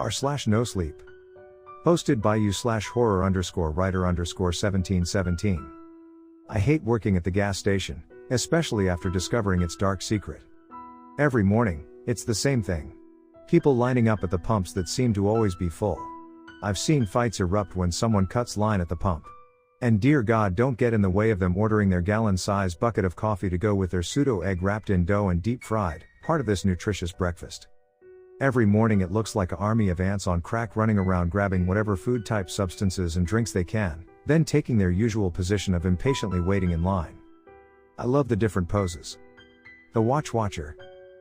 r/nosleep. Hosted by you/horror_writer_1717. I hate working at the gas station, especially after discovering its dark secret. Every morning, it's the same thing. People lining up at the pumps that seem to always be full. I've seen fights erupt when someone cuts line at the pump. And dear God, don't get in the way of them ordering their gallon-sized bucket of coffee to go with their pseudo-egg wrapped in dough and deep-fried, part of this nutritious breakfast. Every morning it looks like an army of ants on crack running around grabbing whatever food-type substances and drinks they can, then taking their usual position of impatiently waiting in line. I love the different poses. The watcher.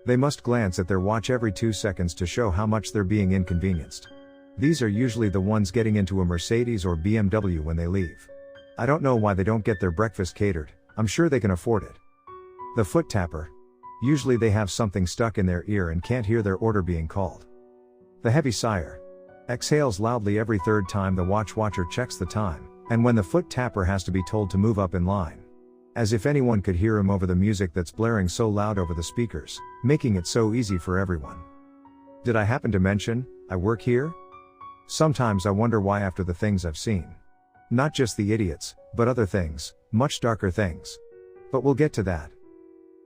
They must glance at their watch every 2 seconds to show how much they're being inconvenienced. These are usually the ones getting into a Mercedes or BMW when they leave. I don't know why they don't get their breakfast catered, I'm sure they can afford it. The foot tapper. Usually they have something stuck in their ear and can't hear their order being called. The heavy sigher. Exhales loudly every third time the watcher checks the time, and when the foot tapper has to be told to move up in line. As if anyone could hear him over the music that's blaring so loud over the speakers, making it so easy for everyone. Did I happen to mention, I work here? Sometimes I wonder why after the things I've seen. Not just the idiots, but other things, much darker things. But we'll get to that.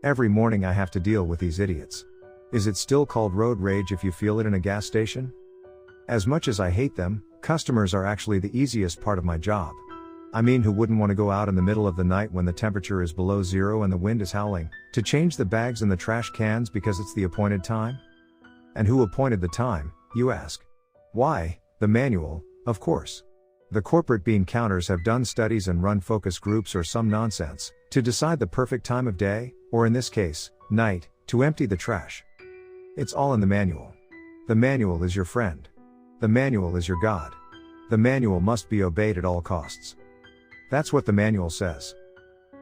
Every morning I have to deal with these idiots. Is it still called road rage if you feel it in a gas station? As much as I hate them, customers are actually the easiest part of my job. I mean, who wouldn't want to go out in the middle of the night when the temperature is below zero and the wind is howling, to change the bags in the trash cans because it's the appointed time? And who appointed the time, you ask? Why, the manual, of course. The corporate bean counters have done studies and run focus groups or some nonsense, to decide the perfect time of day, or in this case, night, to empty the trash. It's all in the manual. The manual is your friend. The manual is your God. The manual must be obeyed at all costs. That's what the manual says.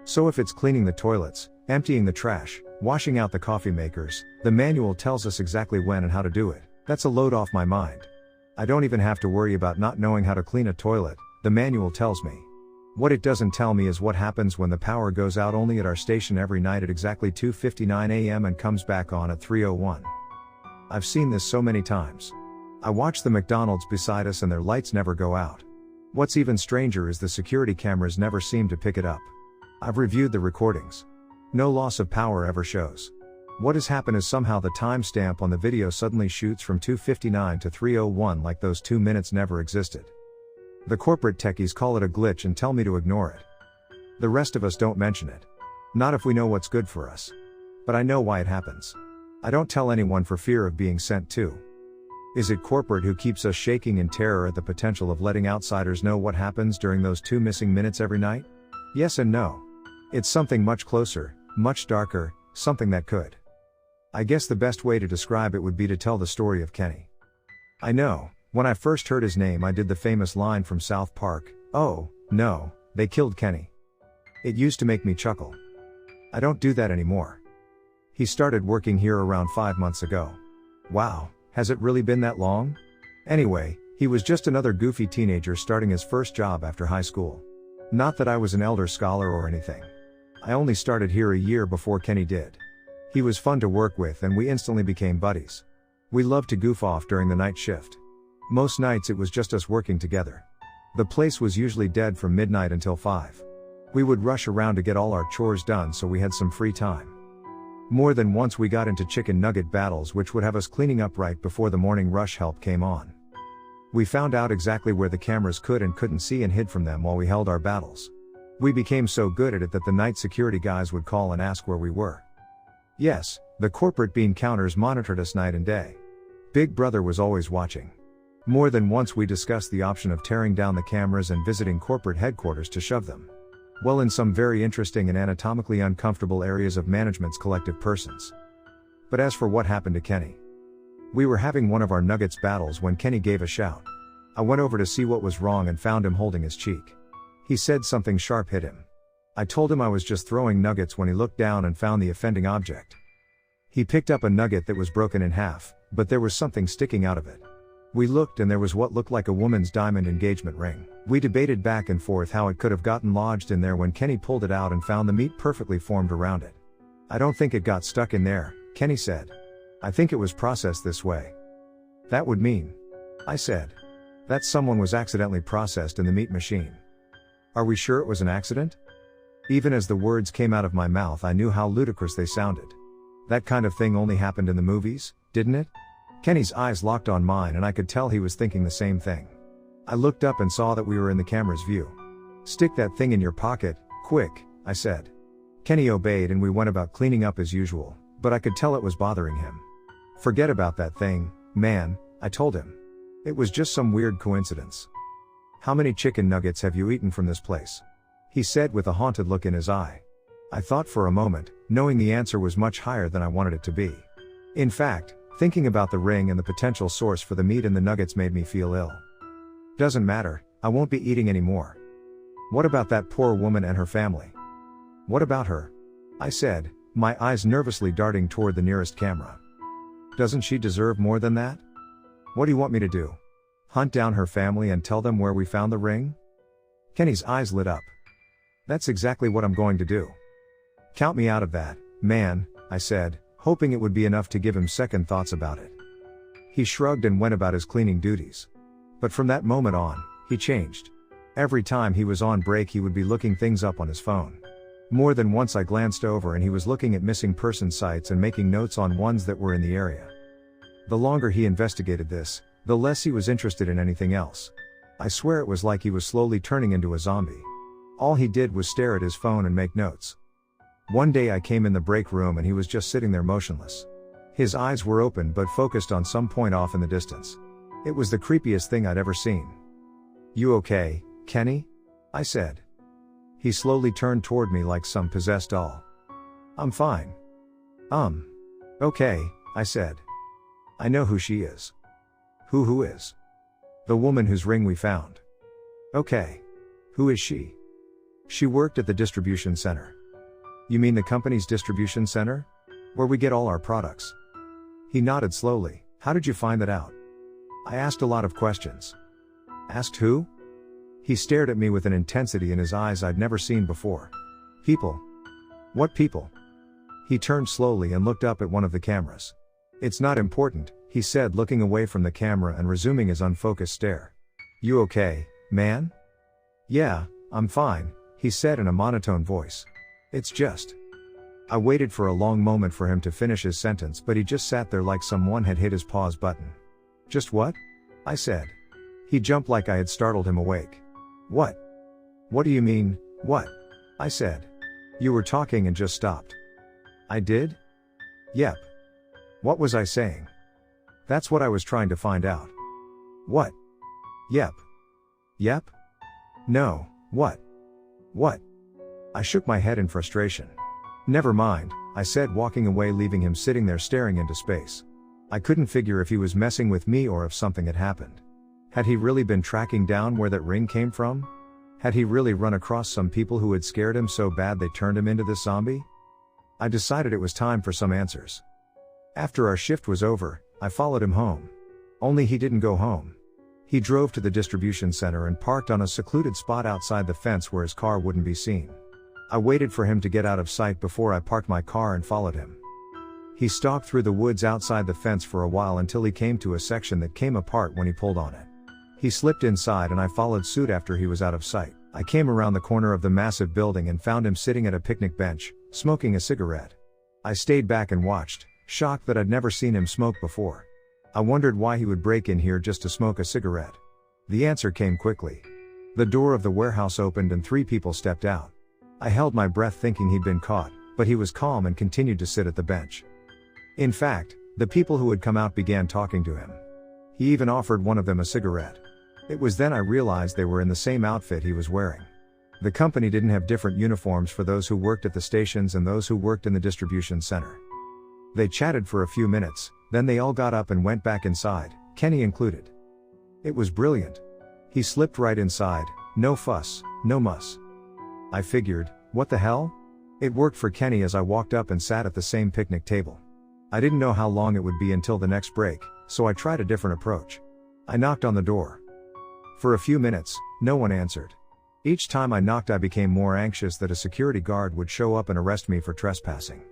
So if it's cleaning the toilets, emptying the trash, washing out the coffee makers, the manual tells us exactly when and how to do it. That's a load off my mind. I don't even have to worry about not knowing how to clean a toilet, the manual tells me. What it doesn't tell me is what happens when the power goes out only at our station every night at exactly 2:59 a.m. and comes back on at 3:01. I've seen this so many times. I watch the McDonald's beside us and their lights never go out. What's even stranger is the security cameras never seem to pick it up. I've reviewed the recordings. No loss of power ever shows. What has happened is somehow the timestamp on the video suddenly shoots from 2:59 to 3:01 like those 2 minutes never existed. The corporate techies call it a glitch and tell me to ignore it. The rest of us don't mention it. Not if we know what's good for us. But I know why it happens. I don't tell anyone for fear of being sent to. Is it corporate who keeps us shaking in terror at the potential of letting outsiders know what happens during those 2 missing minutes every night? Yes and no. It's something much closer, much darker, something that could. I guess the best way to describe it would be to tell the story of Kenny. I know, when I first heard his name I did the famous line from South Park, "Oh, no, they killed Kenny." It used to make me chuckle. I don't do that anymore. He started working here around 5 months ago. Wow, has it really been that long? Anyway, he was just another goofy teenager starting his first job after high school. Not that I was an elder scholar or anything. I only started here a year before Kenny did. He was fun to work with and we instantly became buddies. We loved to goof off during the night shift. Most nights it was just us working together. The place was usually dead from midnight until 5. We would rush around to get all our chores done so we had some free time. More than once we got into chicken nugget battles which would have us cleaning up right before the morning rush help came on. We found out exactly where the cameras could and couldn't see and hid from them while we held our battles. We became so good at it that the night security guys would call and ask where we were. Yes, the corporate bean counters monitored us night and day. Big Brother was always watching. More than once we discussed the option of tearing down the cameras and visiting corporate headquarters to shove them. Well, in some very interesting and anatomically uncomfortable areas of management's collective persons. But as for what happened to Kenny. We were having one of our nuggets battles when Kenny gave a shout. I went over to see what was wrong and found him holding his cheek. He said something sharp hit him. I told him I was just throwing nuggets when he looked down and found the offending object. He picked up a nugget that was broken in half, but there was something sticking out of it. We looked and there was what looked like a woman's diamond engagement ring. We debated back and forth how it could have gotten lodged in there when Kenny pulled it out and found the meat perfectly formed around it. "I don't think it got stuck in there," Kenny said. "I think it was processed this way." That would mean I said. That someone was accidentally processed in the meat machine. Are we sure it was an accident? Even as the words came out of my mouth, I knew how ludicrous they sounded. That kind of thing only happened in the movies, didn't it? Kenny's eyes locked on mine and I could tell he was thinking the same thing. I looked up and saw that we were in the camera's view. Stick that thing in your pocket, quick, I said. Kenny obeyed and we went about cleaning up as usual, but I could tell it was bothering him. Forget about that thing, man, I told him. It was just some weird coincidence. How many chicken nuggets have you eaten from this place? He said with a haunted look in his eye. I thought for a moment, knowing the answer was much higher than I wanted it to be. In fact, thinking about the ring and the potential source for the meat in the nuggets made me feel ill. Doesn't matter, I won't be eating any more. What about that poor woman and her family? What about her? I said, my eyes nervously darting toward the nearest camera. Doesn't she deserve more than that? What do you want me to do? Hunt down her family and tell them where we found the ring? Kenny's eyes lit up. That's exactly what I'm going to do. Count me out of that, man, I said, hoping it would be enough to give him second thoughts about it. He shrugged and went about his cleaning duties. But from that moment on, he changed. Every time he was on break he would be looking things up on his phone. More than once I glanced over and he was looking at missing person sites and making notes on ones that were in the area. The longer he investigated this, the less he was interested in anything else. I swear it was like he was slowly turning into a zombie. All he did was stare at his phone and make notes. One day I came in the break room and he was just sitting there motionless. His eyes were open but focused on some point off in the distance. It was the creepiest thing I'd ever seen. You okay, Kenny? I said. He slowly turned toward me like some possessed doll. I'm fine. Okay, I said. I know who she is. Who is? The woman whose ring we found. Okay. Who is she? She worked at the distribution center. You mean the company's distribution center? Where we get all our products? He nodded slowly. How did you find that out? I asked a lot of questions. Asked who? He stared at me with an intensity in his eyes I'd never seen before. People. What people? He turned slowly and looked up at one of the cameras. It's not important, he said, looking away from the camera and resuming his unfocused stare. You okay, man? Yeah, I'm fine, he said in a monotone voice. It's just. I waited for a long moment for him to finish his sentence, but he just sat there like someone had hit his pause button. Just what? I said. He jumped like I had startled him awake. What? What do you mean, what? I said. You were talking and just stopped. I did? Yep. What was I saying? That's what I was trying to find out. What? Yep. Yep? No, what? What? I shook my head in frustration. Never mind, I said, walking away, leaving him sitting there staring into space. I couldn't figure if he was messing with me or if something had happened. Had he really been tracking down where that ring came from? Had he really run across some people who had scared him so bad they turned him into this zombie? I decided it was time for some answers. After our shift was over, I followed him home. Only he didn't go home. He drove to the distribution center and parked on a secluded spot outside the fence where his car wouldn't be seen. I waited for him to get out of sight before I parked my car and followed him. He stalked through the woods outside the fence for a while until he came to a section that came apart when he pulled on it. He slipped inside and I followed suit after he was out of sight. I came around the corner of the massive building and found him sitting at a picnic bench, smoking a cigarette. I stayed back and watched, shocked that I'd never seen him smoke before. I wondered why he would break in here just to smoke a cigarette. The answer came quickly. The door of the warehouse opened and 3 people stepped out. I held my breath thinking he'd been caught, but he was calm and continued to sit at the bench. In fact, the people who had come out began talking to him. He even offered one of them a cigarette. It was then I realized they were in the same outfit he was wearing. The company didn't have different uniforms for those who worked at the stations and those who worked in the distribution center. They chatted for a few minutes, then they all got up and went back inside, Kenny included. It was brilliant. He slipped right inside, no fuss, no muss. I figured, what the hell? It worked for Kenny as I walked up and sat at the same picnic table. I didn't know how long it would be until the next break, so I tried a different approach. I knocked on the door. For a few minutes, no one answered. Each time I knocked I became more anxious that a security guard would show up and arrest me for trespassing.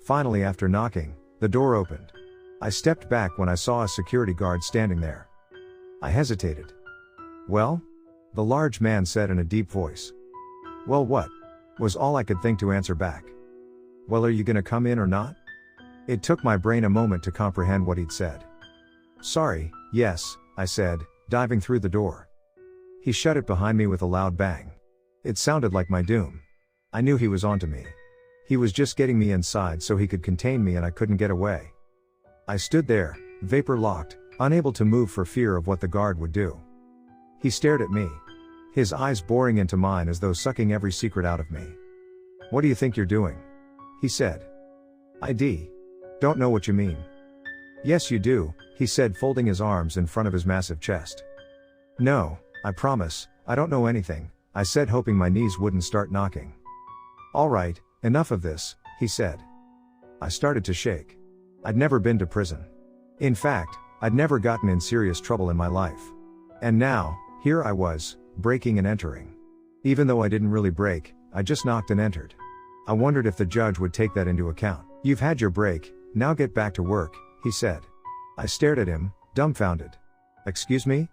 Finally, after knocking, the door opened. I stepped back when I saw a security guard standing there. I hesitated. Well? The large man said in a deep voice. Well, what? Was all I could think to answer back. Well, are you gonna come in or not? It took my brain a moment to comprehend what he'd said. Sorry, yes, I said, diving through the door. He shut it behind me with a loud bang. It sounded like my doom. I knew he was onto me. He was just getting me inside so he could contain me and I couldn't get away. I stood there, vapor locked, unable to move for fear of what the guard would do. He stared at me, his eyes boring into mine as though sucking every secret out of me. What do you think you're doing? He said. Don't know what you mean. Yes you do, he said, folding his arms in front of his massive chest. No, I promise, I don't know anything, I said, hoping my knees wouldn't start knocking. All right, enough of this, he said. I started to shake. I'd never been to prison. In fact, I'd never gotten in serious trouble in my life. And now, here I was, breaking and entering. Even though I didn't really break, I just knocked and entered. I wondered if the judge would take that into account. You've had your break, now get back to work, he said. I stared at him, dumbfounded. Excuse me?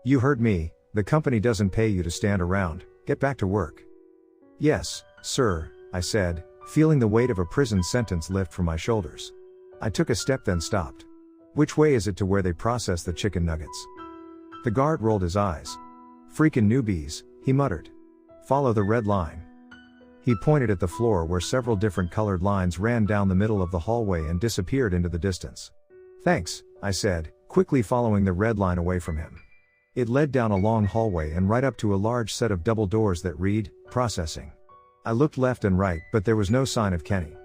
You heard me, the company doesn't pay you to stand around, get back to work. Yes, sir, I said, feeling the weight of a prison sentence lift from my shoulders. I took a step then stopped. Which way is it to where they process the chicken nuggets? The guard rolled his eyes. Freakin' newbies, he muttered. Follow the red line. He pointed at the floor where several different colored lines ran down the middle of the hallway and disappeared into the distance. Thanks, I said, quickly following the red line away from him. It led down a long hallway and right up to a large set of double doors that read, processing. I looked left and right, but there was no sign of Kenny.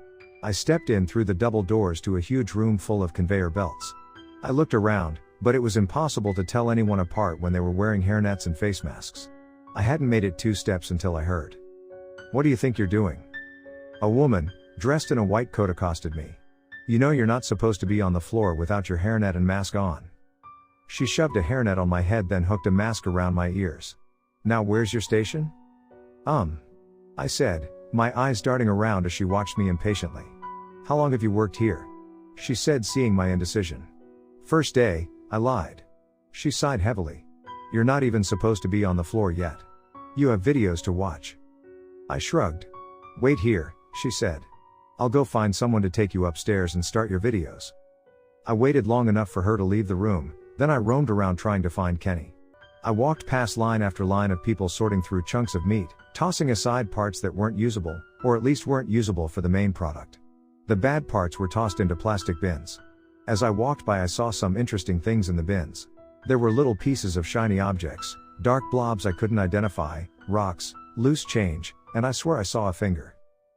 I stepped in through the double doors to a huge room full of conveyor belts. I looked around, but it was impossible to tell anyone apart when they were wearing hairnets and face masks. I hadn't made it 2 steps until I heard. What do you think you're doing? A woman, dressed in a white coat, accosted me. You know you're not supposed to be on the floor without your hairnet and mask on. She shoved a hairnet on my head, then hooked a mask around my ears. Now where's your station? I said, my eyes darting around as she watched me impatiently. How long have you worked here? She said, seeing my indecision. First day, I lied. She sighed heavily. You're not even supposed to be on the floor yet. You have videos to watch. I shrugged. Wait here, she said. I'll go find someone to take you upstairs and start your videos. I waited long enough for her to leave the room, then I roamed around trying to find Kenny. I walked past line after line of people sorting through chunks of meat, tossing aside parts that weren't usable, or at least weren't usable for the main product. The bad parts were tossed into plastic bins. As I walked by, I saw some interesting things in the bins. There were little pieces of shiny objects, dark blobs I couldn't identify, rocks, loose change, and I swear I saw a finger.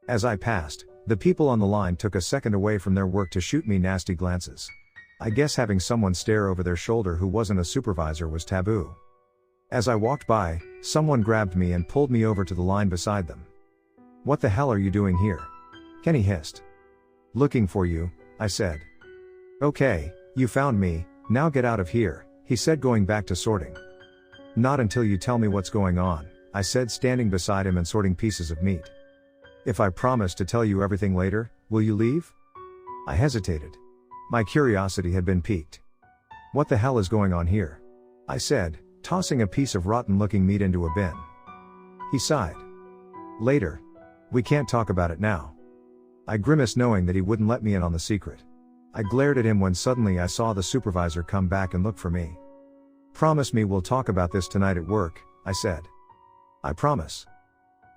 As I passed, the people on the line took a second away from their work to shoot me nasty glances. I guess having someone stare over their shoulder who wasn't a supervisor was taboo. As I walked by, someone grabbed me and pulled me over to the line beside them. What the hell are you doing here? Kenny hissed. Looking for you, I said. Okay, you found me, now get out of here, he said, going back to sorting. Not until you tell me what's going on, I said, standing beside him and sorting pieces of meat. If I promise to tell you everything later, will you leave? I hesitated. My curiosity had been piqued. What the hell is going on here? I said, tossing a piece of rotten-looking meat into a bin. He sighed. Later. We can't talk about it now. I grimaced, knowing that he wouldn't let me in on the secret. I glared at him when suddenly I saw the supervisor come back and look for me. Promise me we'll talk about this tonight at work, I said. I promise.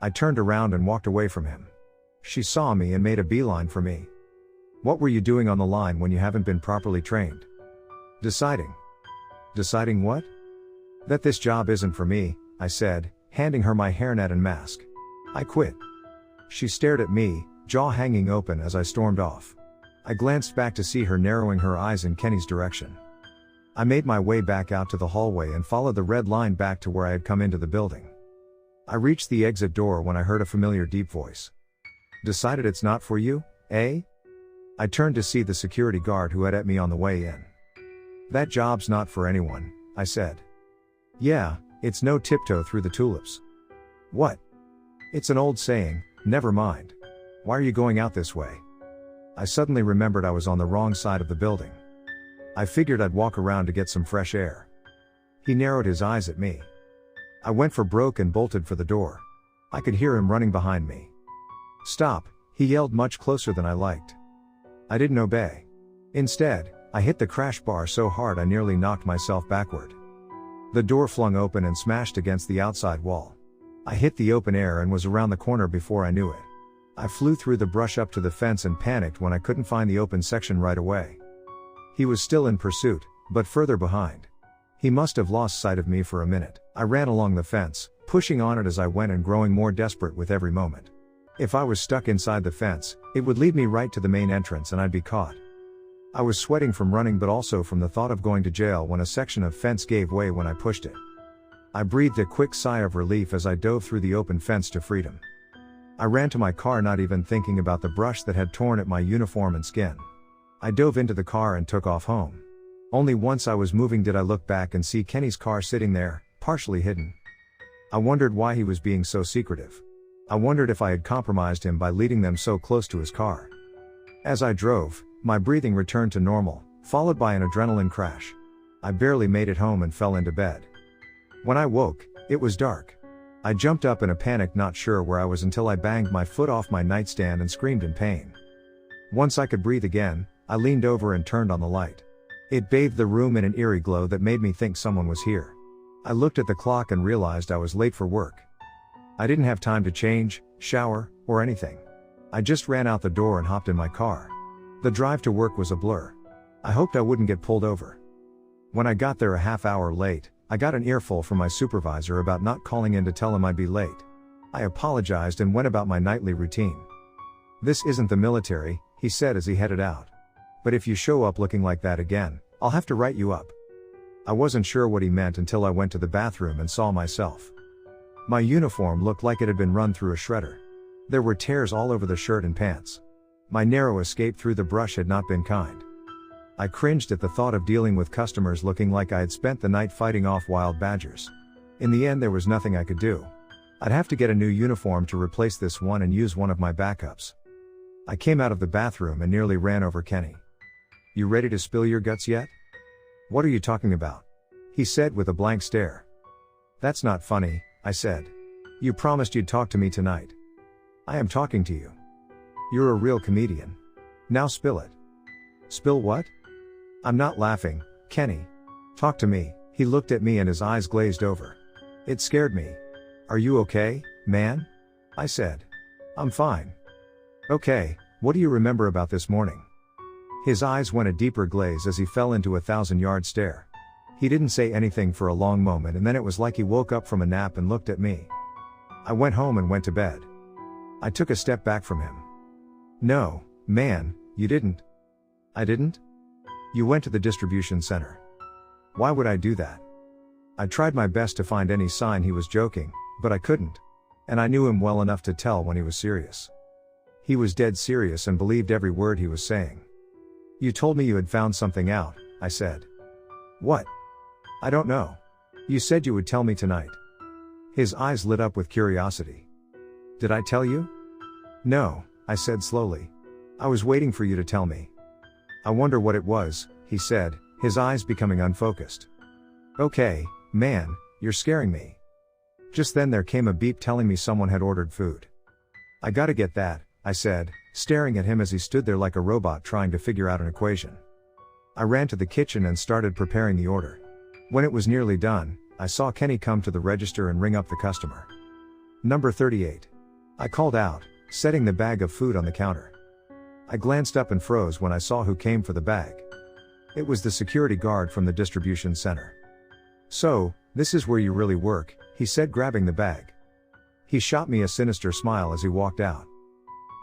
I turned around and walked away from him. She saw me and made a beeline for me. What were you doing on the line when you haven't been properly trained? Deciding. Deciding what? That this job isn't for me, I said, handing her my hairnet and mask. I quit. She stared at me, jaw hanging open, as I stormed off. I glanced back to see her narrowing her eyes in Kenny's direction. I made my way back out to the hallway and followed the red line back to where I had come into the building. I reached the exit door when I heard a familiar deep voice. Decided it's not for you, eh? I turned to see the security guard who had at me on the way in. That job's not for anyone, I said. Yeah, it's no tiptoe through the tulips. What? It's an old saying, never mind. Why are you going out this way? I suddenly remembered I was on the wrong side of the building. I figured I'd walk around to get some fresh air. He narrowed his eyes at me. I went for broke and bolted for the door. I could hear him running behind me. "Stop," he yelled much closer than I liked. I didn't obey. Instead, I hit the crash bar so hard I nearly knocked myself backward. The door flung open and smashed against the outside wall. I hit the open air and was around the corner before I knew it. I flew through the brush up to the fence and panicked when I couldn't find the open section right away. He was still in pursuit, but further behind. He must have lost sight of me for a minute. I ran along the fence, pushing on it as I went and growing more desperate with every moment. If I was stuck inside the fence, it would lead me right to the main entrance and I'd be caught. I was sweating from running but also from the thought of going to jail when a section of fence gave way when I pushed it. I breathed a quick sigh of relief as I dove through the open fence to freedom. I ran to my car not even thinking about the brush that had torn at my uniform and skin. I dove into the car and took off home. Only once I was moving did I look back and see Kenny's car sitting there, partially hidden. I wondered why he was being so secretive. I wondered if I had compromised him by leading them so close to his car. As I drove, my breathing returned to normal, followed by an adrenaline crash. I barely made it home and fell into bed. When I woke, it was dark. I jumped up in a panic, not sure where I was until I banged my foot off my nightstand and screamed in pain. Once I could breathe again, I leaned over and turned on the light. It bathed the room in an eerie glow that made me think someone was here. I looked at the clock and realized I was late for work. I didn't have time to change, shower, or anything. I just ran out the door and hopped in my car. The drive to work was a blur. I hoped I wouldn't get pulled over. When I got there a half hour late, I got an earful from my supervisor about not calling in to tell him I'd be late. I apologized and went about my nightly routine. "This isn't the military," he said as he headed out. "But if you show up looking like that again, I'll have to write you up." I wasn't sure what he meant until I went to the bathroom and saw myself. My uniform looked like it had been run through a shredder. There were tears all over the shirt and pants. My narrow escape through the brush had not been kind. I cringed at the thought of dealing with customers looking like I had spent the night fighting off wild badgers. In the end, there was nothing I could do. I'd have to get a new uniform to replace this one and use one of my backups. I came out of the bathroom and nearly ran over Kenny. "You ready to spill your guts yet?" "What are you talking about?" he said with a blank stare. "That's not funny," I said. "You promised you'd talk to me tonight." "I am talking to you. You're a real comedian. Now spill it." "Spill what?" "I'm not laughing, Kenny. Talk to me." He looked at me and his eyes glazed over. It scared me. "Are you okay, man?" I said. "I'm fine." "Okay, what do you remember about this morning?" His eyes went a deeper glaze as he fell into a 1,000-yard stare. He didn't say anything for a long moment and then it was like he woke up from a nap and looked at me. I went home and went to bed. I took a step back from him. "No, man, you didn't." "I didn't?" "You went to the distribution center." "Why would I do that?" I tried my best to find any sign he was joking, but I couldn't. And I knew him well enough to tell when he was serious. He was dead serious and believed every word he was saying. "You told me you had found something out," I said. "What?" "I don't know. You said you would tell me tonight." His eyes lit up with curiosity. "Did I tell you?" "No," I said slowly. "I was waiting for you to tell me." "I wonder what it was," he said, his eyes becoming unfocused. "Okay, man, you're scaring me." Just then there came a beep telling me someone had ordered food. "I gotta get that," I said, staring at him as he stood there like a robot trying to figure out an equation. I ran to the kitchen and started preparing the order. When it was nearly done, I saw Kenny come to the register and ring up the customer. "Number 38. I called out, setting the bag of food on the counter. I glanced up and froze when I saw who came for the bag. It was the security guard from the distribution center. "So, this is where you really work," he said, grabbing the bag. He shot me a sinister smile as he walked out.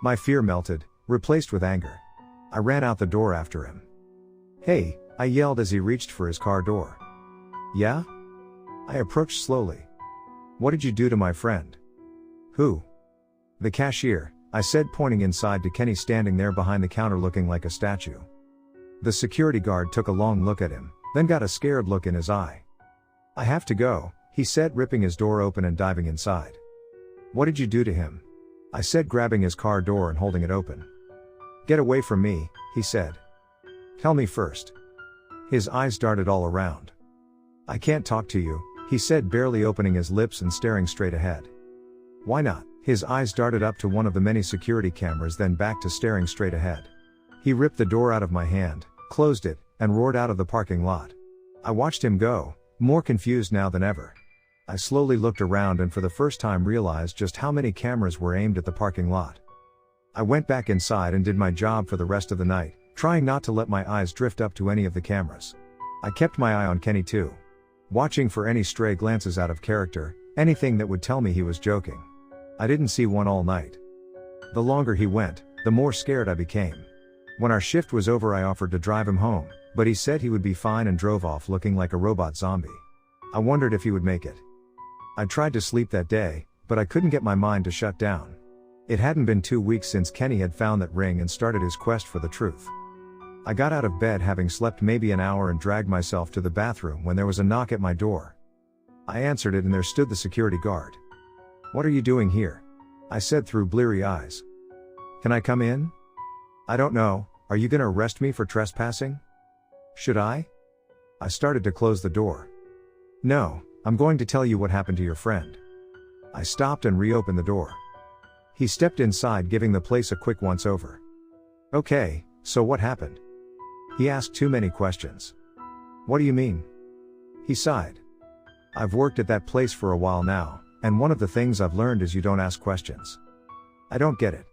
My fear melted, replaced with anger. I ran out the door after him. "Hey," I yelled as he reached for his car door. "Yeah?" I approached slowly. "What did you do to my friend?" "Who?" "The cashier," I said, pointing inside to Kenny standing there behind the counter looking like a statue. The security guard took a long look at him, then got a scared look in his eye. "I have to go," he said, ripping his door open and diving inside. "What did you do to him?" I said, grabbing his car door and holding it open. "Get away from me," he said. "Tell me first." His eyes darted all around. "I can't talk to you," he said, barely opening his lips and staring straight ahead. "Why not?" His eyes darted up to one of the many security cameras, then back to staring straight ahead. He ripped the door out of my hand, closed it, and roared out of the parking lot. I watched him go, more confused now than ever. I slowly looked around and for the first time realized just how many cameras were aimed at the parking lot. I went back inside and did my job for the rest of the night, trying not to let my eyes drift up to any of the cameras. I kept my eye on Kenny too, watching for any stray glances out of character, anything that would tell me he was joking. I didn't see one all night. The longer he went, the more scared I became. When our shift was over, I offered to drive him home, but he said he would be fine and drove off looking like a robot zombie. I wondered if he would make it. I tried to sleep that day, but I couldn't get my mind to shut down. It hadn't been 2 weeks since Kenny had found that ring and started his quest for the truth. I got out of bed having slept maybe an hour and dragged myself to the bathroom when there was a knock at my door. I answered it and there stood the security guard. "What are you doing here?" I said through bleary eyes. "Can I come in?" "I don't know, are you gonna arrest me for trespassing?" "Should I?" I started to close the door. "No, I'm going to tell you what happened to your friend." I stopped and reopened the door. He stepped inside, giving the place a quick once-over. "Okay, so what happened?" He asked too many questions. "What do you mean?" He sighed. "I've worked at that place for a while now, and one of the things I've learned is you don't ask questions." "I don't get it."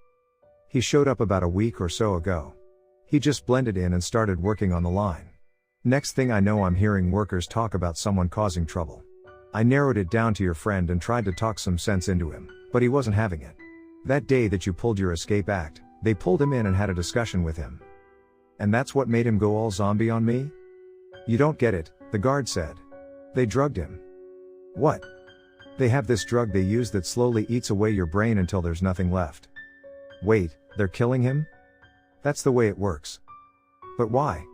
"He showed up about a week or so ago. He just blended in and started working on the line. Next thing I know, I'm hearing workers talk about someone causing trouble. I narrowed it down to your friend and tried to talk some sense into him, but he wasn't having it. That day that you pulled your escape act, they pulled him in and had a discussion with him. And that's what made him go all zombie on me?" "You don't get it," the guard said. "They drugged him." "What?" "They have this drug they use that slowly eats away your brain until there's nothing left." "Wait, they're killing him?" "That's the way it works." "But why?"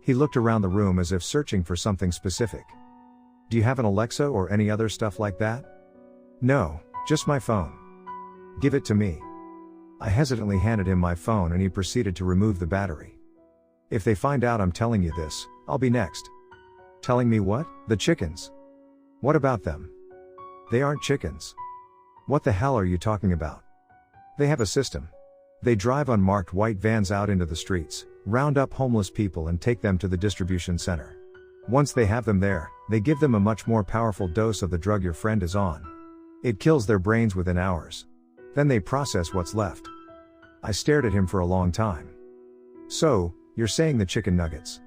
He looked around the room as if searching for something specific. "Do you have an Alexa or any other stuff like that?" "No, just my phone." "Give it to me." I hesitantly handed him my phone and he proceeded to remove the battery. "If they find out I'm telling you this, I'll be next." "Telling me what?" "The chickens." "What about them?" "They aren't chickens." "What the hell are you talking about?" "They have a system. They drive unmarked white vans out into the streets, round up homeless people and take them to the distribution center. Once they have them there, they give them a much more powerful dose of the drug your friend is on. It kills their brains within hours. Then they process what's left." I stared at him for a long time. "So, you're saying the chicken nuggets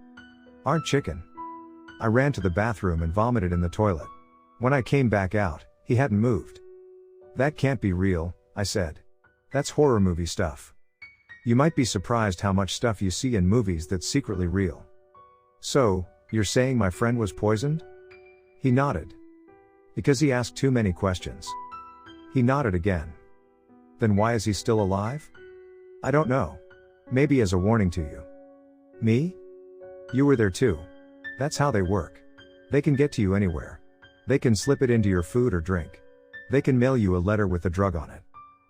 aren't chicken?" I ran to the bathroom and vomited in the toilet. When I came back out, he hadn't moved. "That can't be real," I said. "That's horror movie stuff. You might be surprised how much stuff you see in movies that's secretly real." "So, you're saying my friend was poisoned?" He nodded. "Because he asked too many questions." He nodded again. "Then why is he still alive?" "I don't know. Maybe as a warning to you." "Me?" "You were there too. That's how they work. They can get to you anywhere. They can slip it into your food or drink. They can mail you a letter with the drug on it.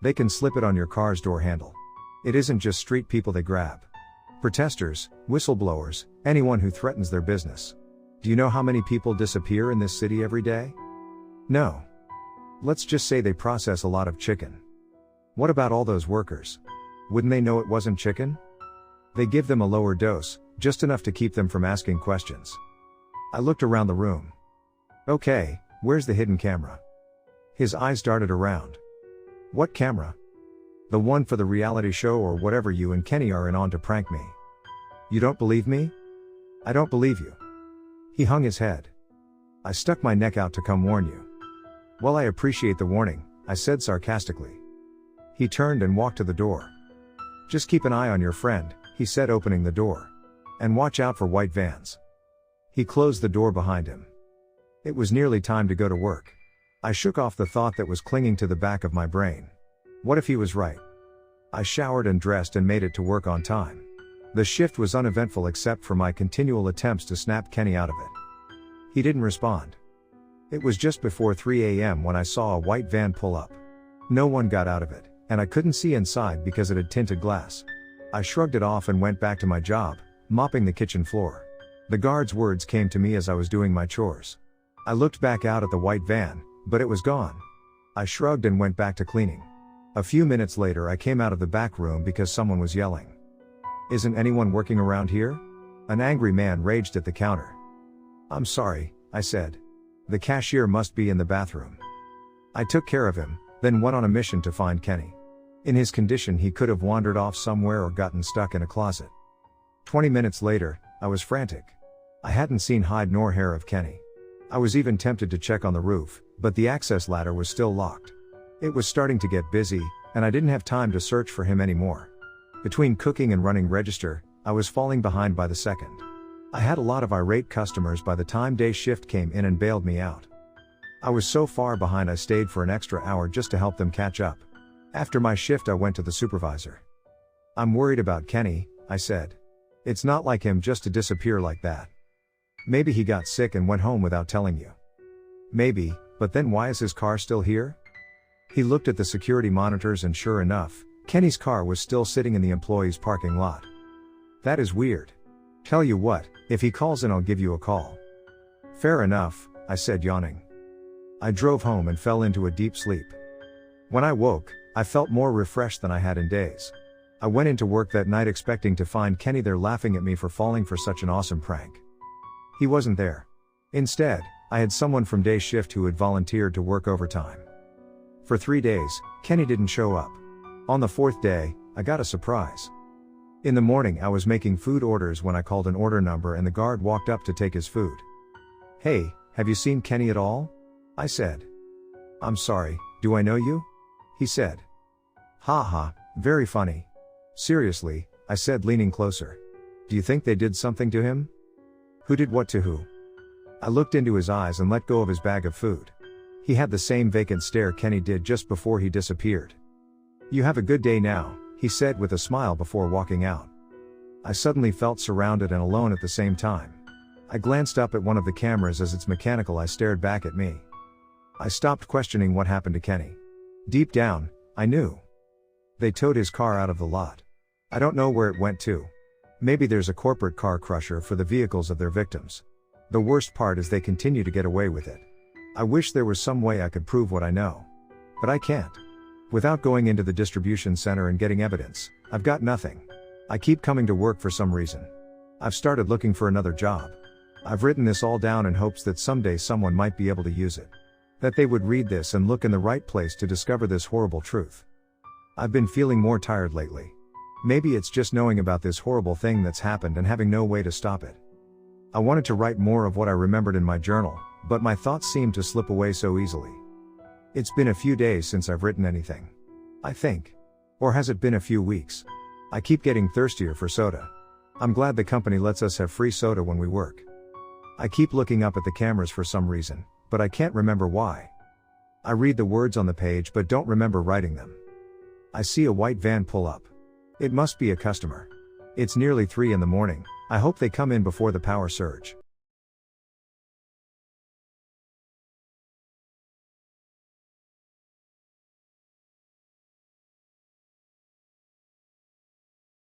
They can slip it on your car's door handle. It isn't just street people they grab. Protesters, whistleblowers, anyone who threatens their business. Do you know how many people disappear in this city every day?" "No." "Let's just say they process a lot of chicken." "What about all those workers? Wouldn't they know it wasn't chicken?" "They give them a lower dose, just enough to keep them from asking questions." I looked around the room. "Okay, where's the hidden camera?" His eyes darted around. "What camera?" "The one for the reality show or whatever you and Kenny are in on to prank me." "You don't believe me?" "I don't believe you." He hung his head. "I stuck my neck out to come warn you." "Well, I appreciate the warning," I said sarcastically. He turned and walked to the door. "Just keep an eye on your friend," he said, opening the door. "And watch out for white vans." He closed the door behind him. It was nearly time to go to work. I shook off the thought that was clinging to the back of my brain. What if he was right? I showered and dressed and made it to work on time. The shift was uneventful except for my continual attempts to snap Kenny out of it. He didn't respond. It was just before 3 a.m. when I saw a white van pull up. No one got out of it, and I couldn't see inside because it had tinted glass. I shrugged it off and went back to my job, mopping the kitchen floor. The guard's words came to me as I was doing my chores. I looked back out at the white van, but it was gone. I shrugged and went back to cleaning. A few minutes later I came out of the back room because someone was yelling. "Isn't anyone working around here?" An angry man raged at the counter. "I'm sorry," I said. "The cashier must be in the bathroom." I took care of him, then went on a mission to find Kenny. In his condition he could have wandered off somewhere or gotten stuck in a closet. 20 minutes later, I was frantic. I hadn't seen hide nor hair of Kenny. I was even tempted to check on the roof, but the access ladder was still locked. It was starting to get busy, and I didn't have time to search for him anymore. Between cooking and running register, I was falling behind by the second. I had a lot of irate customers by the time day shift came in and bailed me out. I was so far behind I stayed for an extra hour just to help them catch up. After my shift I went to the supervisor. "I'm worried about Kenny," I said. "It's not like him just to disappear like that. Maybe he got sick and went home without telling you." "Maybe, but then why is his car still here?" He looked at the security monitors and sure enough, Kenny's car was still sitting in the employee's parking lot. "That is weird. Tell you what, if he calls in I'll give you a call." "Fair enough," I said, yawning. I drove home and fell into a deep sleep. When I woke, I felt more refreshed than I had in days. I went into work that night expecting to find Kenny there laughing at me for falling for such an awesome prank. He wasn't there. Instead, I had someone from day shift who had volunteered to work overtime. For 3 days, Kenny didn't show up. On the 4th day, I got a surprise. In the morning I was making food orders when I called an order number and the guard walked up to take his food. "Hey, have you seen Kenny at all?" I said. "I'm sorry, do I know you?" he said. "Ha ha, very funny. Seriously," I said, leaning closer. "Do you think they did something to him?" "Who did what to who?" I looked into his eyes and let go of his bag of food. He had the same vacant stare Kenny did just before he disappeared. "You have a good day now," he said with a smile before walking out. I suddenly felt surrounded and alone at the same time. I glanced up at one of the cameras. As its mechanical eye stared back at me. I stopped questioning what happened to Kenny. Deep down, I knew. They towed his car out of the lot. I don't know where it went to. Maybe there's a corporate car crusher for the vehicles of their victims. The worst part is they continue to get away with it. I wish there was some way I could prove what I know. But I can't. Without going into the distribution center and getting evidence, I've got nothing. I keep coming to work for some reason. I've started looking for another job. I've written this all down in hopes that someday someone might be able to use it. That they would read this and look in the right place to discover this horrible truth. I've been feeling more tired lately. Maybe it's just knowing about this horrible thing that's happened and having no way to stop it. I wanted to write more of what I remembered in my journal, but my thoughts seemed to slip away so easily. It's been a few days since I've written anything. I think. Or has it been a few weeks? I keep getting thirstier for soda. I'm glad the company lets us have free soda when we work. I keep looking up at the cameras for some reason, but I can't remember why. I read the words on the page but don't remember writing them. I see a white van pull up. It must be a customer. It's nearly 3 in the morning. I hope they come in before the power surge.